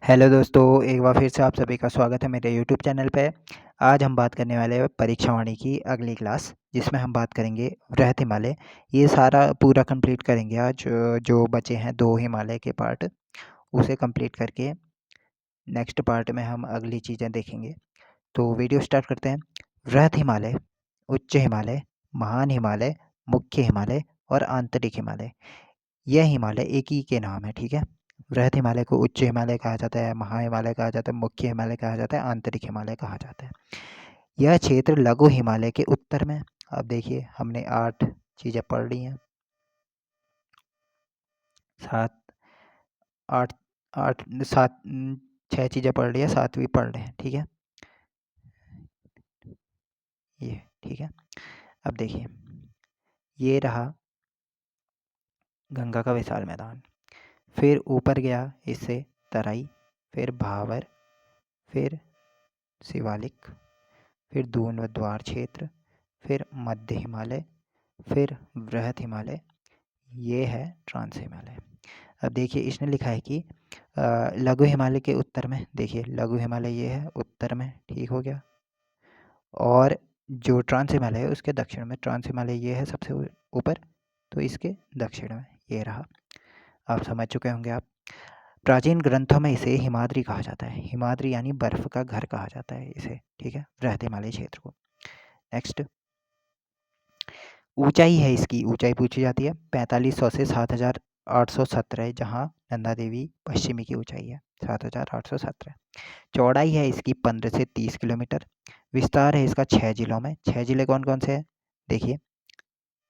Hello दोस्तों, एक बार फिर से आप सभी का स्वागत है मेरे यूट्यूब चैनल पे। आज हम बात करने वाले हैं परीक्षा वाणी की अगली क्लास, जिसमें हम बात करेंगे वृहत हिमालय। ये सारा पूरा कंप्लीट करेंगे आज। जो बचे हैं 2 हिमालय के पार्ट, उसे कंप्लीट करके नेक्स्ट पार्ट में हम अगली चीज़ें देखेंगे। तो वीडियो स्टार्ट करते हैं। वृहत हिमालय, उच्च हिमालय, महान हिमालय, मुख्य हिमालय और आंतरिक हिमालय। यह हिमालय एक ही के नाम है, ठीक है। वृहत हिमालय को उच्च हिमालय कहा जाता है, महा हिमालय कहा जाता है, मुख्य हिमालय कहा जाता है, आंतरिक हिमालय कहा जाता है। यह क्षेत्र लघु हिमालय के उत्तर में। अब देखिए, हमने 8 चीज़ें पढ़ ली हैं। 7 8 8 7 6 चीज़ें पढ़ ली है, 7वीं पढ़ रहे हैं, ठीक है। ये ठीक है। अब देखिए, ये रहा गंगा का विशाल मैदान। फिर ऊपर गया इससे तराई, फिर भावर, फिर शिवालिक, फिर दून व द्वार क्षेत्र, फिर मध्य हिमालय, फिर वृहत हिमालय। ये है ट्रांस हिमालय। अब देखिए, इसने लिखा है कि लघु हिमालय के उत्तर में। देखिए, लघु हिमालय ये है उत्तर में, ठीक हो गया। और जो ट्रांस हिमालय है उसके दक्षिण में। ट्रांस हिमालय ये है सबसे ऊपर, तो इसके दक्षिण में ये रहा। आप समझ चुके होंगे आप। प्राचीन ग्रंथों में इसे हिमाद्री कहा जाता है। हिमाद्री यानी बर्फ का घर कहा जाता है इसे, ठीक है, वृहत हिमालय क्षेत्र को। नेक्स्ट, ऊंचाई है इसकी, ऊंचाई पूछी जाती है 4500 से 7817, जहाँ नंदा देवी पश्चिमी की ऊंचाई है 7817। चौड़ाई है इसकी 15 से 30 किलोमीटर। विस्तार है इसका 6 जिलों में। 6 जिले कौन कौन से हैं? देखिए,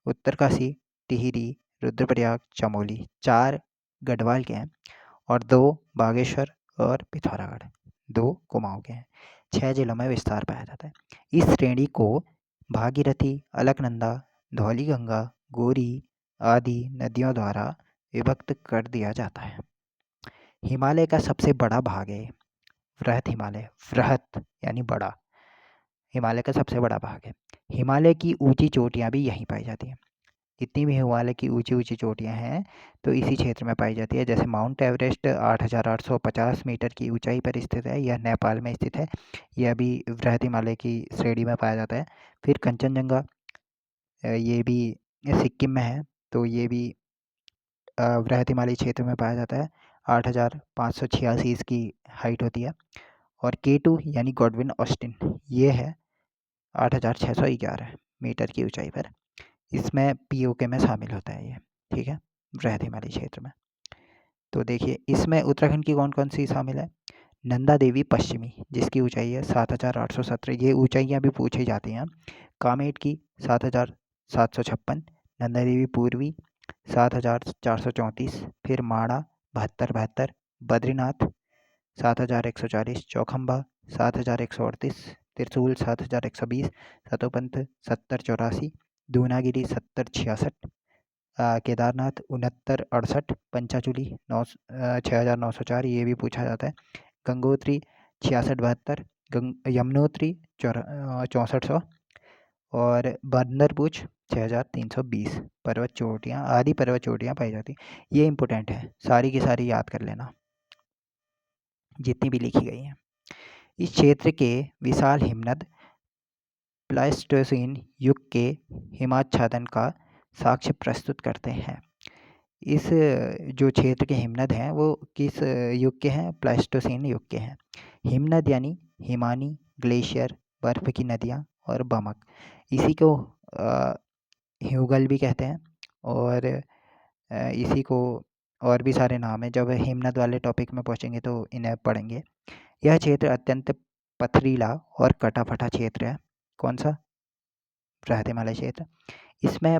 उत्तरकाशी, टिहरी, रुद्रप्रयाग, चमोली। 4 गढ़वाल के हैं और 2 बागेश्वर और पिथौरागढ़, 2 कुमाऊं के हैं। 6 जिलों में विस्तार पाया जाता है। इस श्रेणी को भागीरथी, अलकनंदा, धौलीगंगा, गोरी आदि नदियों द्वारा विभक्त कर दिया जाता है। हिमालय का सबसे बड़ा भाग है वृहत हिमालय। वृहत यानी बड़ा, हिमालय का सबसे बड़ा भाग है। हिमालय की ऊंची चोटियां भी यहीं पाई जाती हैं। जितनी भी हिमालय की ऊंची ऊंची चोटियां हैं तो इसी क्षेत्र में पाई जाती है। जैसे माउंट एवरेस्ट 8850 मीटर की ऊंचाई पर स्थित है, यह नेपाल में स्थित है। यह भी वृहत हिमालय की श्रेणी में पाया जाता है। फिर कंचनजंगा, ये भी सिक्किम में है, तो ये भी वृहत हिमालय क्षेत्र में पाया जाता है। 8586 इसकी हाइट होती है। और K2 यानी गॉडविन ऑस्टिन, ये है 8611 मीटर की ऊंचाई पर। इसमें POK में शामिल होता है ये, ठीक है, वृहत हिमालय क्षेत्र में। तो देखिए, इसमें उत्तराखंड की कौन कौन सी शामिल है? नंदा देवी पश्चिमी, जिसकी ऊंचाई है 7817, ये ऊंचाइयाँ भी पूछी जाती हैं। कामेट की 7756, नंदा देवी पूर्वी 7434, फिर माणा 7272, बद्रीनाथ 7140, चौखंबा 7138, त्रिशूल 7120, सतोपंथ 7084, दूनागिरी 7066, केदारनाथ 6968, पंचाचूली 6904, ये भी पूछा जाता है। गंगोत्री 6672, यमुनोत्री 6400 और बंदरपूछ 6320 पर्वत चोटियाँ, आदि पर्वत चोटियाँ पाई जाती। ये इंपॉर्टेंट है, सारी की सारी याद कर लेना जितनी भी लिखी गई हैं। इस क्षेत्र के विशाल हिमनद प्लाइस्टोसीन युग के हिमाच्छादन का साक्ष्य प्रस्तुत करते हैं। इस जो क्षेत्र के हिमनद हैं वो किस युग के हैं? प्लाइस्टोसीन युग के हैं। हिमनद यानी हिमानी, ग्लेशियर, बर्फ की नदियाँ और बमक। इसी को ह्यूगल भी कहते हैं। और इसी को और भी सारे नाम हैं, जब हिमनद वाले टॉपिक में पहुँचेंगे तो इन्हें पढ़ेंगे। यह क्षेत्र अत्यंत पथरीला और कटा-फटा क्षेत्र है। कौन सा? वृहत हिमालय क्षेत्र। इसमें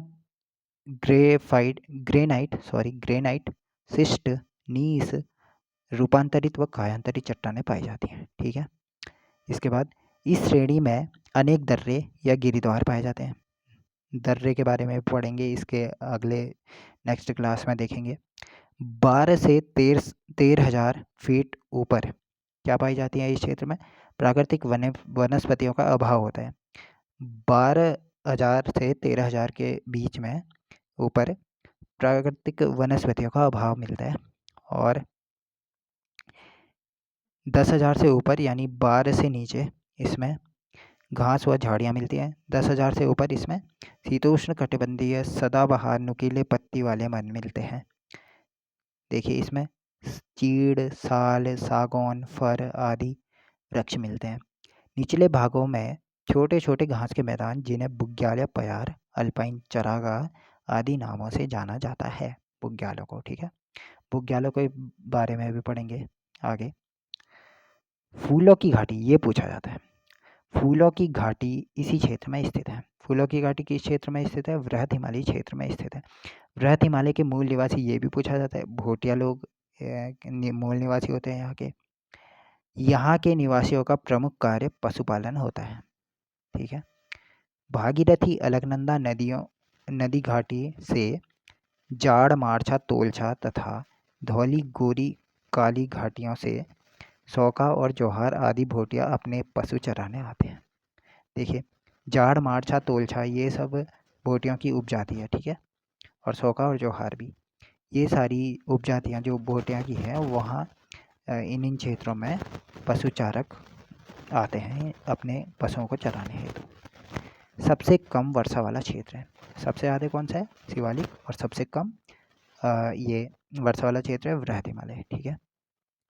ग्रेनाइट, शिस्ट, नीस, रूपांतरित व कायांतरित चट्टानें पाई जाती हैं, ठीक है। इसके बाद इस श्रेणी में अनेक दर्रे या गिरिद्वार पाए जाते हैं। दर्रे के बारे में पढ़ेंगे, इसके अगले नेक्स्ट क्लास में देखेंगे। 12 से 13,000 फीट ऊपर क्या पाई जाती है? इस क्षेत्र में प्राकृतिक वनस्पतियों का अभाव होता है। 12,000 से 13,000 के बीच में ऊपर प्राकृतिक वनस्पतियों का अभाव मिलता है। और 10,000 से ऊपर यानी 12 से नीचे इसमें घास व झाड़ियाँ मिलती हैं। 10,000 से ऊपर इसमें शीतोष्ण कटिबंधीय सदाबहार नुकीले पत्ती वाले वन मिलते हैं। देखिए इसमें चीड़, साल, सागौन, फर आदि वृक्ष मिलते हैं। निचले भागों में छोटे छोटे घास के मैदान जिन्हें बुग्याल, पयार, अल्पाइन चरागाह आदि नामों से जाना जाता है। बुग्यालों को, ठीक है, बुग्यालों के बारे में भी पढ़ेंगे आगे। फूलों की घाटी, ये पूछा जाता है। फूलों की घाटी इसी क्षेत्र में स्थित है। फूलों की घाटी किस क्षेत्र में स्थित है? वृहद हिमालयी क्षेत्र में स्थित है। वृहद हिमालय के मूल निवासी, ये भी पूछा जाता है। भोटिया लोग मूल निवासी होते हैं यहाँ के। यहाँ के निवासियों का प्रमुख कार्य पशुपालन होता है, ठीक है। भागीरथी, अलकनंदा नदी घाटी से जाड़, मारछा, तोलछा तथा धौली, गोरी, काली घाटियों से सौका और जौहार आदि भोटिया अपने पशु चराने आते हैं। देखिए जाड़, मारछा, तोलछा ये सब भोटियों की उपजाति है, ठीक है, और सौका और जौहार भी, ये सारी उपजातियाँ जो भोटिया की हैं वहाँ इन क्षेत्रों में पशु चारक आते हैं अपने पशुओं को चराने हेतु। सबसे कम वर्षा वाला क्षेत्र है। सबसे ज़्यादा कौन सा है? शिवालिक, और सबसे कम ये वर्षा वाला क्षेत्र है वृहद हिमालय, ठीक है।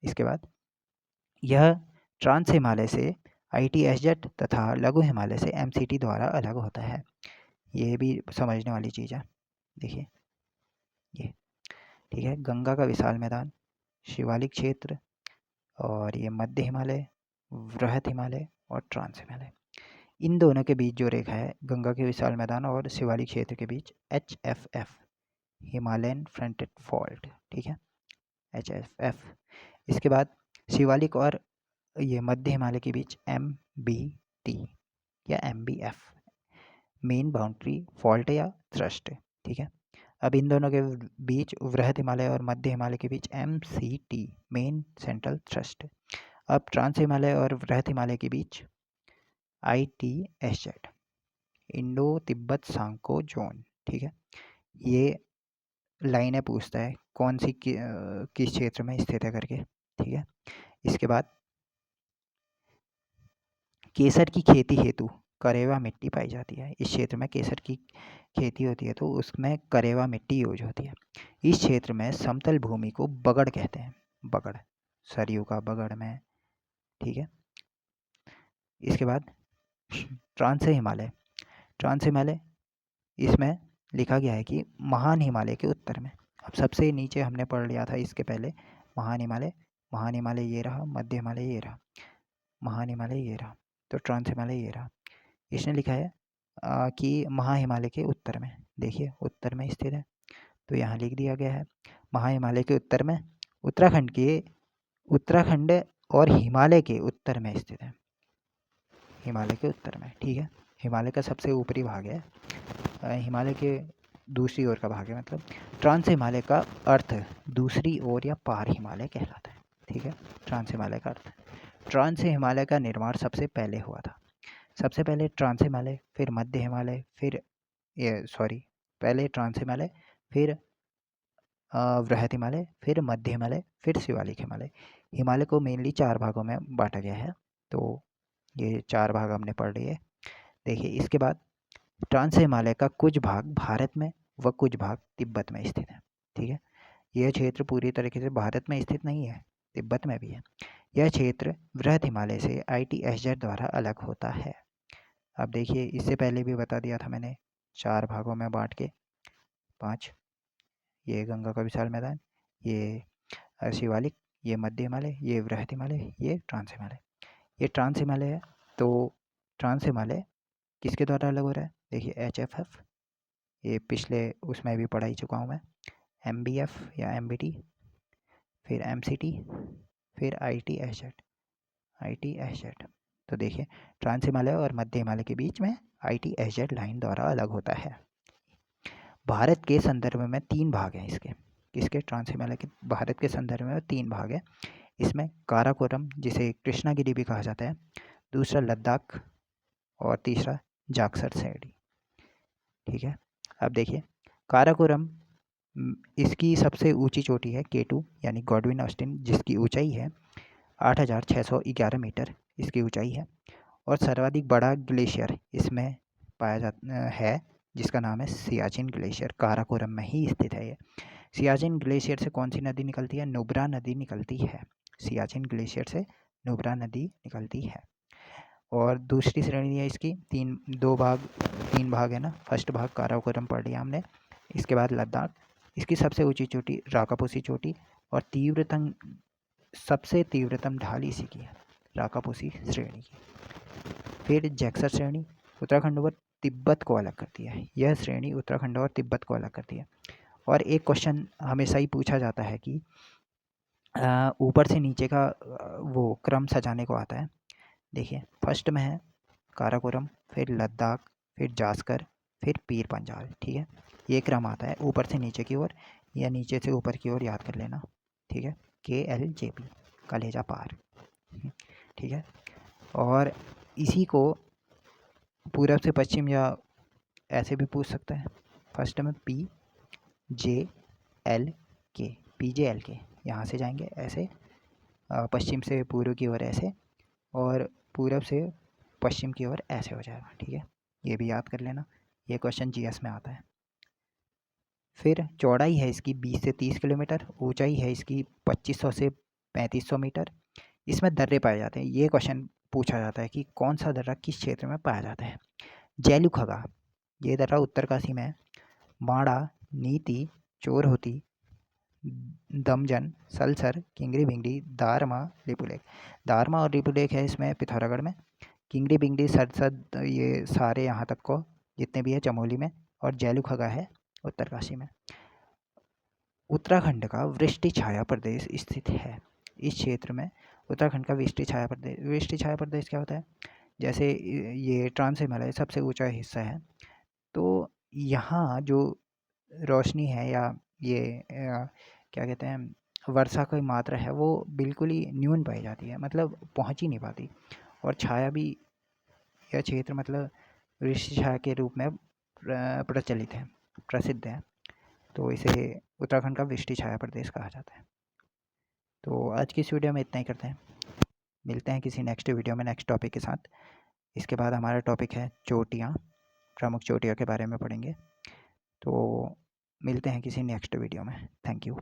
इसके बाद यह ट्रांस हिमालय से ITSZ तथा लघु हिमालय से MCT द्वारा अलग होता है। ये भी समझने वाली चीज़ है। देखिए ये, ठीक है, गंगा का विशाल मैदान, शिवालिक क्षेत्र, और ये मध्य हिमालय, वृहद हिमालय और ट्रांस हिमालय। इन दोनों के बीच जो रेखा है, गंगा के विशाल मैदान और शिवालिक क्षेत्र के बीच, HFF, हिमालयन फ्रंटेड फॉल्ट, ठीक है, HFF। इसके बाद शिवालिक और ये मध्य हिमालय के बीच MBT या MBF, मेन बाउंड्री फॉल्ट या थ्रस्ट, ठीक है। अब इन दोनों के बीच वृहद हिमालय और मध्य हिमालय के बीच MCT, मेन सेंट्रल थ्रस्ट। अब ट्रांस हिमालय और वृहद हिमालय के बीच ITSZ, इंडो तिब्बत सांको जोन, ठीक है। ये लाइनें पूछता है कौन सी किस क्षेत्र में स्थित है करके, ठीक है। इसके बाद केसर की खेती हेतु करेवा मिट्टी पाई जाती है। इस क्षेत्र में केसर की खेती होती है तो उसमें करेवा मिट्टी यूज होती है। इस क्षेत्र में समतल भूमि को बगड़ कहते हैं। बगड़, सरयू का बगड़ में, ठीक है। इसके बाद ट्रांस हिमालय, ट्रांस हिमालय इसमें लिखा गया है कि महान हिमालय के उत्तर में। अब सबसे नीचे हमने पढ़ लिया था इसके पहले महान हिमालय, महान हिमालय ये रहा, मध्य हिमालय ये रहा, महान हिमालय ये रहा, तो ट्रांस हिमालय ये रहा। इसने लिखा है कि महा हिमालय के उत्तर में, देखिए उत्तर में स्थित है, तो यहाँ लिख दिया गया है महा हिमालय के उत्तर में, उत्तराखंड और हिमालय के उत्तर में स्थित है, हिमालय के उत्तर में, ठीक है। हिमालय का सबसे ऊपरी भाग है, हिमालय के दूसरी ओर का भाग है, मतलब ट्रांस हिमालय का अर्थ दूसरी ओर या पार हिमालय कहलाता है, ठीक है। ट्रांस हिमालय का अर्थ, ट्रांस हिमालय का निर्माण सबसे पहले हुआ था। सबसे पहले ट्रांस हिमालय, फिर मध्य हिमालय, फिर पहले ट्रांस हिमालय, फिर वृहद हिमालय, फिर मध्य हिमालय, फिर शिवालिक हिमालय। हिमालय को मेनली 4 भागों में बांटा गया है, तो ये 4 भाग हमने पढ़ लिए। देखिए इसके बाद ट्रांस हिमालय का कुछ भाग भारत में व कुछ भाग तिब्बत में स्थित है, ठीक है। यह क्षेत्र पूरी तरीके से भारत में स्थित नहीं है, तिब्बत में भी है। यह क्षेत्र वृहद हिमालय से ITSZ द्वारा अलग होता है। अब देखिए इससे पहले भी बता दिया था मैंने, 4 भागों में बांट के 5, ये गंगा का विशाल मैदान, ये शिवालिक, ये मध्य हिमालय, ये वृहद हिमालय, ये ट्रांस हिमालय। ये ट्रांस हिमालय है, तो ट्रांस हिमालय किसके द्वारा अलग हो रहा है? देखिए HFF, ये पिछले उसमें भी पढ़ा ही चुका हूँ मैं, MBF या MBT, फिर MCT, फिर ITSZ। तो देखिए ट्रांस हिमालय और मध्य हिमालय के बीच में ITSZ लाइन द्वारा अलग होता है। भारत के संदर्भ में 3 भाग हैं इसके, किसके? ट्रांस हिमालय के भारत के संदर्भ में 3 भाग है। इसमें काराकोरम, जिसे कृष्णागिरी भी कहा जाता है, दूसरा लद्दाख और तीसरा जाक्सर सैडी, ठीक है। अब देखिए काराकोरम, इसकी सबसे ऊंची चोटी है K2 यानी गॉडविन ऑस्टिन, जिसकी ऊंचाई है 8,611 मीटर इसकी ऊंचाई है। और सर्वाधिक बड़ा ग्लेशियर इसमें पाया जाता है जिसका नाम है सियाचिन ग्लेशियर, काराकोरम में ही स्थित है ये। सियाचिन ग्लेशियर से कौन सी नदी निकलती है? नुब्रा नदी निकलती है। सियाचिन ग्लेशियर से नुब्रा नदी निकलती है। और दूसरी श्रेणी है इसकी तीन भाग है ना। फर्स्ट भाग काराकोरम पढ़ लिया हमने, इसके बाद लद्दाख। इसकी सबसे ऊंची चोटी राकापोसी चोटी, और सबसे तीव्रतम ढाल इसी की है, राकापोसी श्रेणी की। फिर जैक्सर श्रेणी उत्तराखंड और तिब्बत को अलग करती है। यह श्रेणी उत्तराखंड और तिब्बत को अलग करती है। और एक क्वेश्चन हमेशा ही पूछा जाता है कि ऊपर से नीचे का वो क्रम सजाने को आता है। देखिए, फर्स्ट में है काराकोरम, फिर लद्दाख, फिर जास्कर, फिर पीर पंजाल। ठीक है, ये क्रम आता है ऊपर से नीचे की ओर या नीचे से ऊपर की ओर, याद कर लेना। ठीक है, KLJP, कलेजा पार। ठीक है, और इसी को पूरब से पश्चिम या ऐसे भी पूछ सकता है। फर्स्ट में PJLK, यहाँ से जाएंगे ऐसे, पश्चिम से पूर्व की ओर ऐसे, और पूरब से पश्चिम की ओर ऐसे हो जाएगा। ठीक है, ये भी याद कर लेना, ये क्वेश्चन GS में आता है। फिर चौड़ाई है इसकी 20 से 30 किलोमीटर, ऊंचाई है इसकी 2500 से 3500 मीटर। इसमें दर्रे पाए जाते हैं। ये क्वेश्चन पूछा जाता है कि कौन सा दर्रा किस क्षेत्र में पाया जाता है। जैलुखगा, ये दर्रा उत्तरकाशी में है। माड़ा, नीति, चोरहोती, दमजन, सलसर, किंगरी बिंगड़ी, दारमा, लिपुलेख। दारमा और लिपुलेख है इसमें पिथौरागढ़ में। किंगरी बिंगड़ी, सरसद, ये सारे यहाँ तक को जितने भी है चमोली में। और जैलुखगा है उत्तरकाशी में। उत्तराखंड का वृष्टि छाया प्रदेश स्थित है। इस क्षेत्र में उत्तराखंड का वृष्टि छाया प्रदेश क्या होता है? जैसे ये ट्रांस हिमालय सबसे ऊंचा हिस्सा है, तो यहाँ जो रोशनी है या ये क्या कहते हैं, वर्षा की मात्रा है, वो बिल्कुल ही न्यून पाई जाती है, मतलब पहुँच ही नहीं पाती। और छाया भी, यह क्षेत्र मतलब वृष्टि छाया के रूप में प्रचलित है, प्रसिद्ध है, तो इसे उत्तराखंड का वृष्टि छाया प्रदेश कहा जाता है। तो आज की इस वीडियो में इतना ही करते हैं, मिलते हैं किसी नेक्स्ट वीडियो में नेक्स्ट टॉपिक के साथ। इसके बाद हमारा टॉपिक है चोटियाँ, प्रमुख चोटियों के बारे में पढ़ेंगे। तो मिलते हैं किसी नेक्स्ट वीडियो में। Thank you.